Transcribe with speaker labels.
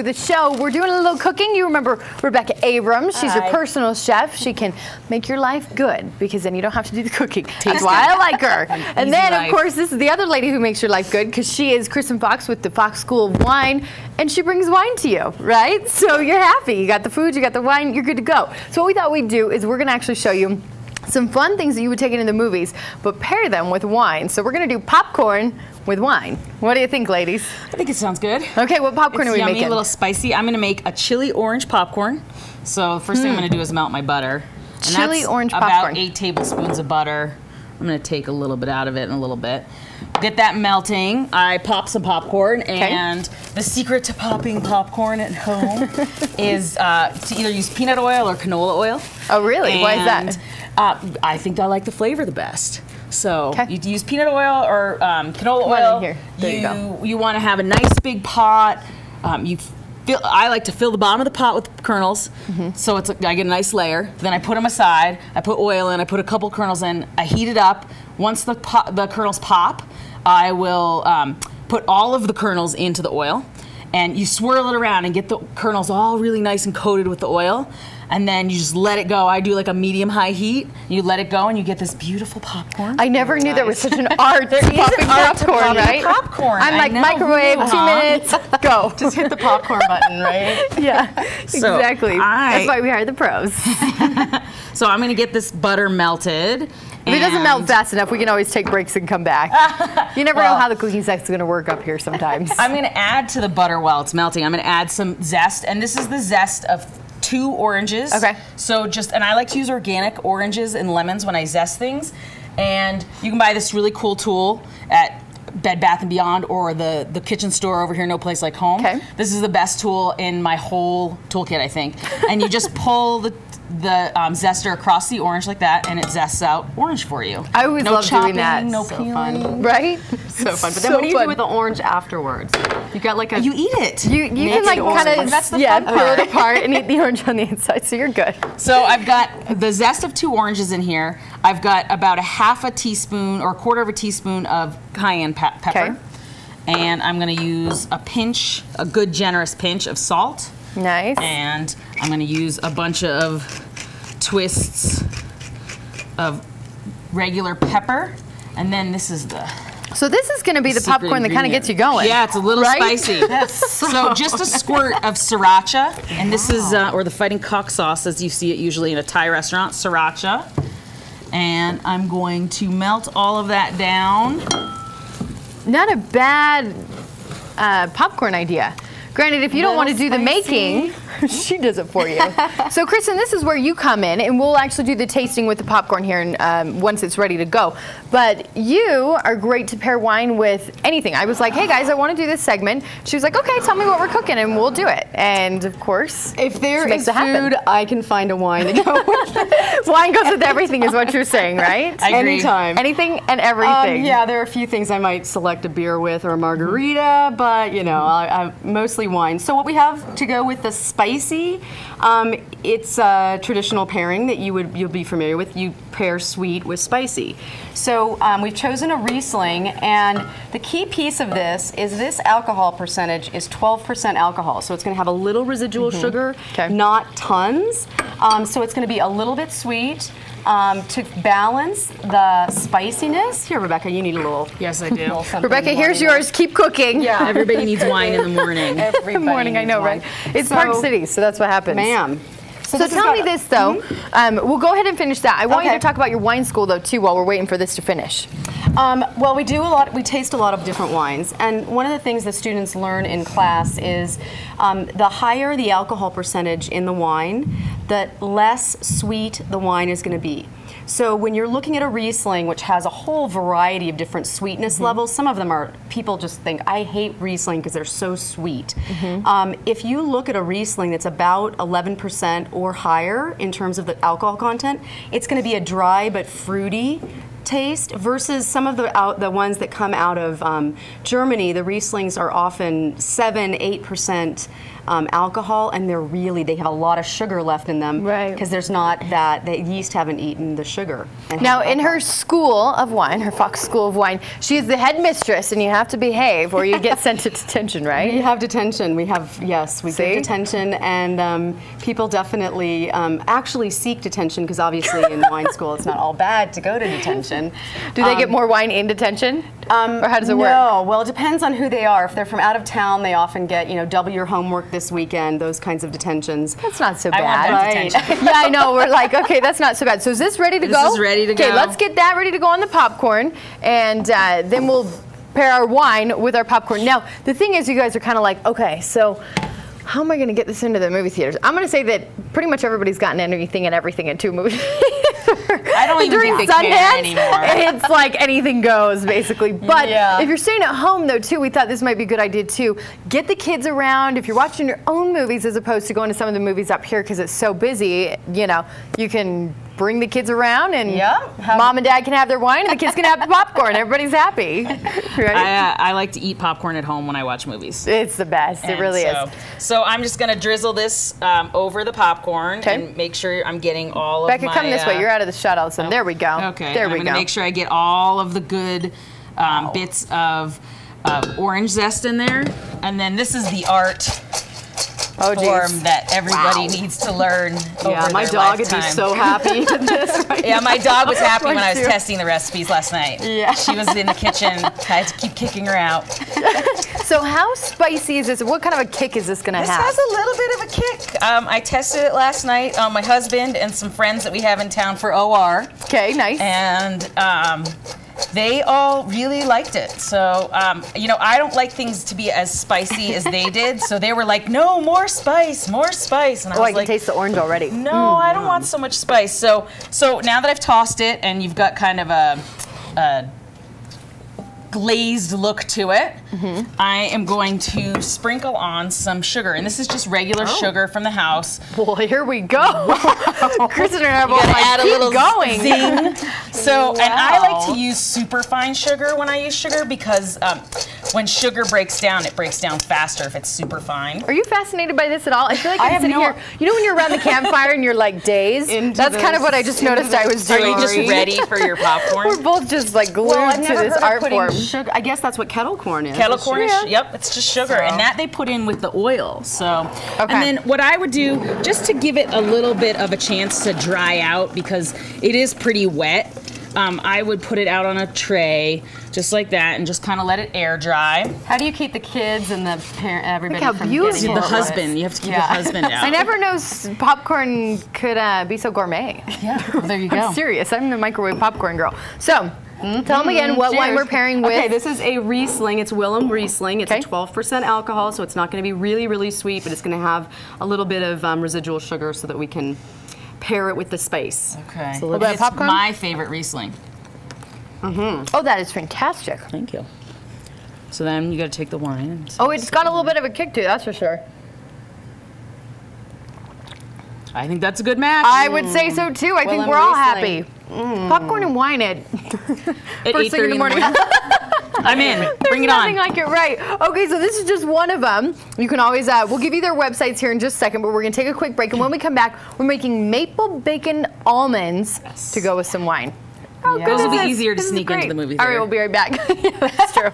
Speaker 1: the show. We're doing a little cooking. You remember Rebecca Abrams. She's your personal chef. She can make your life good because then you don't have to do the cooking. That's why I like her. And then, of course, this is the other lady who makes your life good because she is Kristen Fox with the Fox School of Wine, and she brings wine to you, right? So you're happy. You got the food, you got the wine, you're good to go. So what we thought we'd do is we're going to actually show you some fun things that you would take into the movies, but pair them with wine. So we're going to do popcorn with wine. What do you think, ladies?
Speaker 2: I think it sounds good.
Speaker 1: Okay, what popcorn are we
Speaker 2: yummy,
Speaker 1: making?
Speaker 2: A little spicy. I'm going to make a chili orange popcorn. So the first thing I'm going to do is melt my butter. And
Speaker 1: chili
Speaker 2: that's
Speaker 1: orange popcorn.
Speaker 2: About 8 tablespoons of butter. I'm going to take a little bit out of it in a little bit. Get that melting. I pop some popcorn, and the secret to popping popcorn at home is to either use peanut oil or canola oil.
Speaker 1: Oh, really? Why is that?
Speaker 2: I think I like the flavor the best. So you use peanut oil or canola oil.
Speaker 1: Here. There
Speaker 2: you want to have a nice big pot. I like to fill the bottom of the pot with kernels, so it's I get a nice layer. Then I put them aside. I put oil in. I put a couple kernels in. I heat it up. Once the kernels pop, I will put all of the kernels into the oil, and you swirl it around and get the kernels all really nice and coated with the oil. And then you just let it go. I do like a medium-high heat. You let it go, and you get this beautiful popcorn.
Speaker 1: I never knew there was such an art.
Speaker 2: There is an art to
Speaker 1: popcorn, right?
Speaker 2: Popcorn.
Speaker 1: I'm like, microwave, 2 minutes, go.
Speaker 3: Just hit the popcorn button, right?
Speaker 1: Yeah,
Speaker 2: So
Speaker 1: exactly. That's why we hire the pros.
Speaker 2: So I'm going to get this butter melted.
Speaker 1: If it doesn't melt fast enough, we can always take breaks and come back. You never know how the cooking sec's going to work up here sometimes.
Speaker 2: I'm going to add to the butter while it's melting. I'm going to add some zest, and this is the zest of 2 oranges.
Speaker 1: Okay.
Speaker 2: So and I like to use organic oranges and lemons when I zest things. And you can buy this really cool tool at Bed Bath & Beyond or the kitchen store over here, No Place Like Home.
Speaker 1: Okay.
Speaker 2: This is the best tool in my whole toolkit, I think. And you just pull the zester across the orange like that, and it zests out orange for you.
Speaker 1: I always love doing that.
Speaker 2: No
Speaker 3: So
Speaker 2: peeling.
Speaker 3: fun.
Speaker 1: Right?
Speaker 3: So fun. But then what do you do with the orange afterwards? You got like a...
Speaker 2: You eat it.
Speaker 1: You can like kind of peel it apart and eat the orange on the inside, so you're good.
Speaker 2: So I've got the zest of 2 oranges in here. I've got about a half a teaspoon or a quarter of a teaspoon of cayenne pepper.
Speaker 1: Okay.
Speaker 2: And I'm going to use a good generous pinch of salt.
Speaker 1: Nice.
Speaker 2: And I'm going to use a bunch of twists of regular pepper. And then this is
Speaker 1: So this is going to be the popcorn that kind of gets you going.
Speaker 2: Yeah, it's a little
Speaker 1: right?
Speaker 2: spicy. So just a squirt of sriracha, and this is, or the Fighting Cock sauce as you see it usually in a Thai restaurant, sriracha. And I'm going to melt all of that down.
Speaker 1: Not a bad popcorn idea. Granted, if you don't want to do the making, she does it for you. So, Kristen, this is where you come in, and we'll actually do the tasting with the popcorn here once it's ready to go. But you are great to pair wine with anything. I was like, hey, guys, I want to do this segment. She was like, okay, tell me what we're cooking, and we'll do it. And, of course,
Speaker 3: if there is food, I can find a wine to go with.
Speaker 1: Wine goes with everything is what you're saying, right?
Speaker 2: I agree.
Speaker 3: Anytime.
Speaker 1: Anything and everything.
Speaker 3: Yeah, there are a few things I might select a beer with or a margarita, but, you know, I mostly wine. So what we have to go with the spicy, it's a traditional pairing that you'll be familiar with. You pair sweet with spicy. So we've chosen a Riesling, and the key piece of this is this alcohol percentage is 12% alcohol. So it's going to have a little residual sugar, not tons. So it's going to be a little bit sweet. To balance the spiciness. Here, Rebecca, you need a little.
Speaker 2: Yes, I do.
Speaker 1: Rebecca, here's yours. Keep cooking.
Speaker 3: Yeah.
Speaker 2: Everybody needs wine in the morning.
Speaker 1: In the morning, I know, right? It's Park City, so that's what happens.
Speaker 3: Ma'am.
Speaker 1: So tell me this, though. We'll go ahead and finish that. I want you to talk about your wine school, though, too, while we're waiting for this to finish.
Speaker 3: Well, we taste a lot of different wines, and one of the things that students learn in class is the higher the alcohol percentage in the wine, the less sweet the wine is going to be. So when you're looking at a Riesling, which has a whole variety of different sweetness levels, some of them are, people just think, I hate Riesling because they're so sweet. If you look at a Riesling that's about 11% or higher in terms of the alcohol content, it's going to be a dry but fruity taste versus some of the ones that come out of Germany. The Rieslings are often 7-8% alcohol, and they have a lot of sugar left in them.
Speaker 1: Right.
Speaker 3: Because there's not that, the yeast haven't eaten the sugar.
Speaker 1: Now, in her school of wine, her Fox School of Wine, she is the head mistress, and you have to behave or you get sent to detention, right?
Speaker 3: We have detention. We give detention, and people definitely actually seek detention, because obviously in wine school it's not all bad to go to detention.
Speaker 1: Do they get more wine in detention? Or how does it work?
Speaker 3: No, well, it depends on who they are. If they're from out of town, they often get, double your homework this weekend, those kinds of detentions.
Speaker 1: That's not so bad.
Speaker 2: I want detention.
Speaker 1: Yeah, I know. We're like, okay, that's not so bad. So is this ready to go?
Speaker 2: This is ready to go.
Speaker 1: Okay, let's get that ready to go on the popcorn, and then we'll pair our wine with our popcorn. Now, the thing is, you guys are kind of like, okay, so how am I going to get this into the movie theaters? I'm going to say that pretty much everybody's gotten anything and everything into a movie.
Speaker 2: I don't even think they care anymore.
Speaker 1: It's like anything goes, basically. But if you're staying at home, though, too, we thought this might be a good idea, too. Get the kids around. If you're watching your own movies as opposed to going to some of the movies up here because it's so busy, you can bring the kids around, and mom and dad can have their wine, and the kids can have the popcorn. Everybody's happy. Right?
Speaker 2: I like to eat popcorn at home when I watch movies.
Speaker 1: It's the best. It really is.
Speaker 2: So I'm just going to drizzle this over the popcorn and make sure I'm getting all of my...
Speaker 1: Becca, come this way. You're out of the shot all of a sudden. There we go.
Speaker 2: Okay.
Speaker 1: There we go.
Speaker 2: I'm going to make sure I get all of the good bits of orange zest in there. And then this is the art form that everybody needs to learn over
Speaker 3: my
Speaker 2: their
Speaker 3: dog
Speaker 2: lifetime.
Speaker 3: would be so happy with this right
Speaker 2: Yeah, my dog was happy when I was
Speaker 1: too.
Speaker 2: testing the recipes last night.
Speaker 3: Yeah.
Speaker 2: She was in the kitchen. I had to keep kicking her out.
Speaker 1: So how spicy is this? What kind of a kick is this going to have?
Speaker 2: This has a little bit of a kick. I tested it last night on my husband and some friends that we have in town for OR.
Speaker 1: Okay, nice.
Speaker 2: And they all really liked it. So, I don't like things to be as spicy as they did. So they were like, no, more spice, more spice. And I was
Speaker 1: I can
Speaker 2: like,
Speaker 1: taste the orange already.
Speaker 2: no, I don't want so much spice. So now that I've tossed it and you've got kind of a glazed look to it, I am going to sprinkle on some sugar. And this is just regular sugar from the house.
Speaker 1: Well, here we go. Kristen and I are both like,
Speaker 2: Add a
Speaker 1: keep
Speaker 2: little
Speaker 1: going.
Speaker 2: zing. So, and I like to use super fine sugar when I use sugar, because when sugar breaks down, it breaks down faster if it's super fine.
Speaker 1: Are you fascinated by this at all? I feel like I'm sitting here. You know when you're around the campfire and you're like dazed? That's kind of what I just noticed I was doing.
Speaker 2: Are you just ready for your popcorn?
Speaker 1: We're both just like glued to this art form.
Speaker 3: Sugar. I guess that's what kettle corn is.
Speaker 2: Kettle corn is, yep, it's just sugar. And that they put in with the oil. So, and then what I would do, just to give it a little bit of a chance to dry out, because it is pretty wet, I would put it out on a tray, just like that, and just kind of let it air dry.
Speaker 3: How do you keep the kids and the everybody
Speaker 1: Look how
Speaker 3: from
Speaker 1: beautiful.
Speaker 3: getting
Speaker 2: The husband, you have to keep the husband out.
Speaker 1: I never know popcorn could be so gourmet.
Speaker 2: Yeah, well, there you go.
Speaker 1: I'm serious. I'm the microwave popcorn girl. So, tell them again what wine we're pairing with.
Speaker 3: Okay, this is a Riesling. It's Willem Riesling. It's a 12% alcohol, so it's not going to be really, really sweet, but it's going to have a little bit of residual sugar so that we can pair it with the spice.
Speaker 2: Okay.
Speaker 1: So it's popcorn?
Speaker 2: My favorite Riesling.
Speaker 1: Oh, that is fantastic.
Speaker 2: Thank you. So then you got to take the wine.
Speaker 1: Oh, it's got a little bit of a kick to it, that's for sure.
Speaker 2: I think that's a good match.
Speaker 1: I would say so too. I think we're all happy. Popcorn and wine at first thing in the morning.
Speaker 2: I'm in. Bring it on.
Speaker 1: Nothing like it, right? Okay, so this is just one of them. You can always, we'll give you their websites here in just a second, but we're going to take a quick break. And when we come back, we're making maple bacon almonds to go with some wine.
Speaker 2: Those will be easier to sneak into the movie theater.
Speaker 1: All right, we'll be right back. Yeah, that's true.